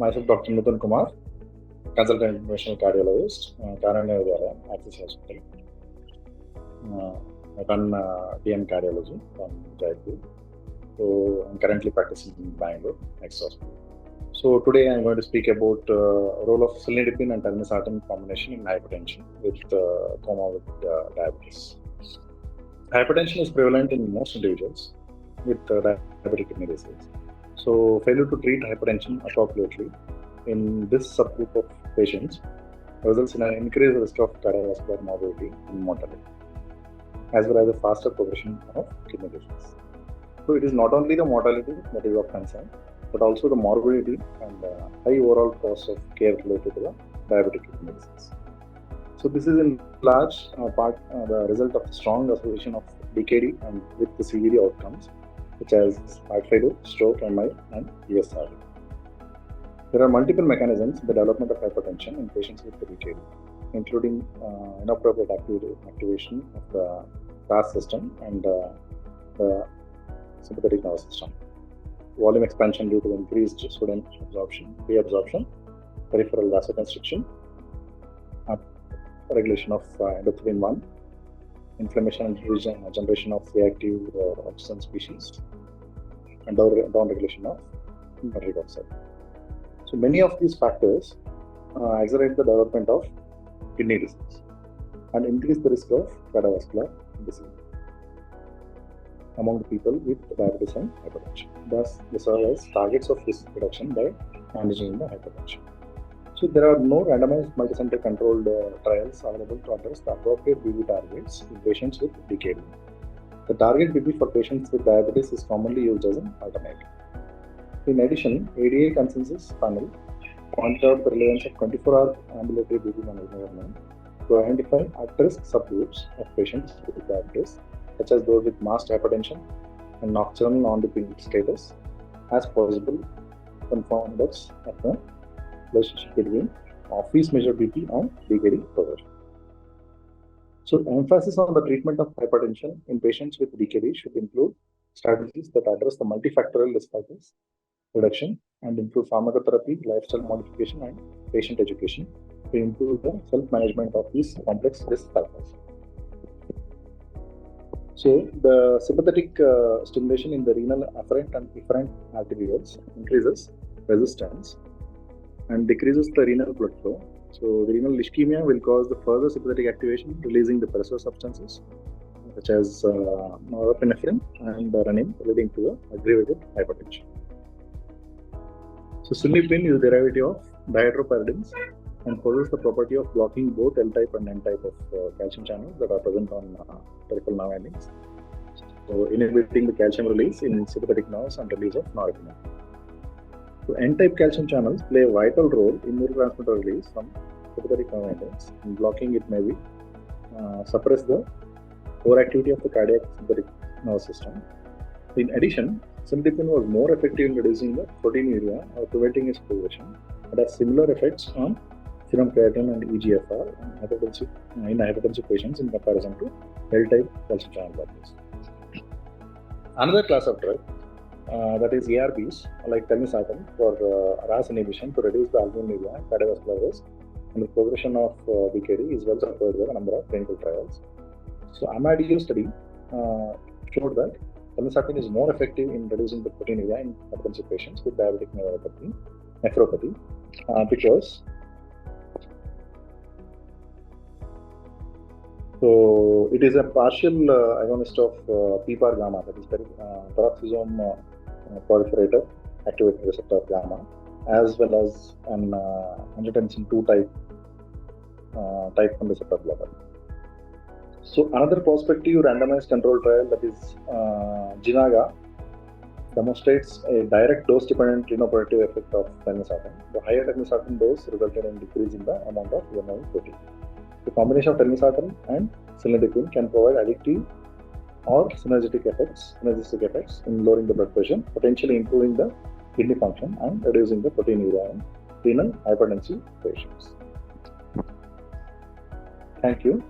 Myself, Dr. Nuthan Kumar, consultant interventional cardiologist, Access Hospital. I run DM cardiology from Jaipur. So I'm currently practicing in Bangalore, Access Hospital. So today I'm going to speak about role of Cilnidipine and Telmisartan combination in hypertension with comorbid diabetes. Hypertension is prevalent in most individuals with diabetic kidney disease. So failure to treat hypertension appropriately in this subgroup of patients results in an increased risk of cardiovascular morbidity and mortality, as well as a faster progression of kidney disease. So it is not only the mortality that is of concern, but also the morbidity and high overall cost of care related to the diabetic kidney disease. So this is in large part the result of strong association of DKD and with the severe outcomes, such as heart failure, stroke, MI, and ESRD. There are multiple mechanisms in the development of hypertension in patients with DKD, including inappropriate activation of the RAS system and the sympathetic nervous system, volume expansion due to increased sodium absorption, reabsorption, peripheral vasoconstriction, regulation of endothelin-1, inflammation and generation of reactive oxygen species, and down regulation of nitric oxide. So many of these factors accelerate the development of kidney disease and increase the risk of cardiovascular disease among the people with diabetes and hypertension. Thus, they serve as targets of risk reduction by managing the hypertension. So there are no randomized multicenter controlled trials available to address the appropriate BB targets in patients with DKD. The target BB for patients with diabetes is commonly used as an alternative. In addition, ADA consensus panel pointed out the relevance of 24-hour ambulatory BB management to identify at-risk subgroups of patients with diabetes, such as those with MAST hypertension and nocturnal non-dependent status, as possible confounders of the relationship between office measured BP and DKD progression. So emphasis on the treatment of hypertension in patients with DKD should include strategies that address the multifactorial risk factors reduction and improve pharmacotherapy, lifestyle modification, and patient education to improve the self-management of these complex risk factors. So the sympathetic stimulation in the renal afferent and efferent arterioles increases resistance and decreases the renal blood flow. So the renal ischemia will cause the further sympathetic activation, releasing the peraceous substances such as norepinephrine and renin, leading to aggravated hypertension. So cilnidipine is a derivative of dihydropyridines and possesses the property of blocking both L-type and N-type of calcium channels that are present on peripheral nerve endings. So inhibiting the calcium release in sympathetic nerves and release of norepinephrine. So N-type calcium channels play a vital role in neurotransmitter release from sympathetic nerve endings. In blocking it may be suppress the overactivity of the cardiac sympathetic nervous system. In addition, cilnidipine was more effective in reducing the proteinuria or preventing its progression. It has similar effects on serum creatinine and EGFR in hypertensive patients in comparison to L-type calcium channel blockers. Another class of drug that is ARBs like Telmisartan for RAS inhibition to reduce the albuminuria, cardiovascular risk, and the progression of DKD is well supported by a number of clinical trials. So AMADIO study showed that Telmisartan is more effective in reducing the proteinuria in hypertensive patients with diabetic nephropathy because so it is a partial agonist of PPAR gamma, that is peroxisome proliferator activating receptor of gamma, as well as an angiotensin II type 1 receptor blocker. So another prospective randomized control trial, that is JINAGA, demonstrates a direct dose-dependent renoprotective effect of Telmisartan. The higher Telmisartan dose resulted in decrease in the amount of MI protein. The combination of Telmisartan and cilnidipine can provide addictive or synergistic effects in lowering the blood pressure, potentially improving the kidney function and reducing the proteinuria in renal hypertensive patients. Thank you.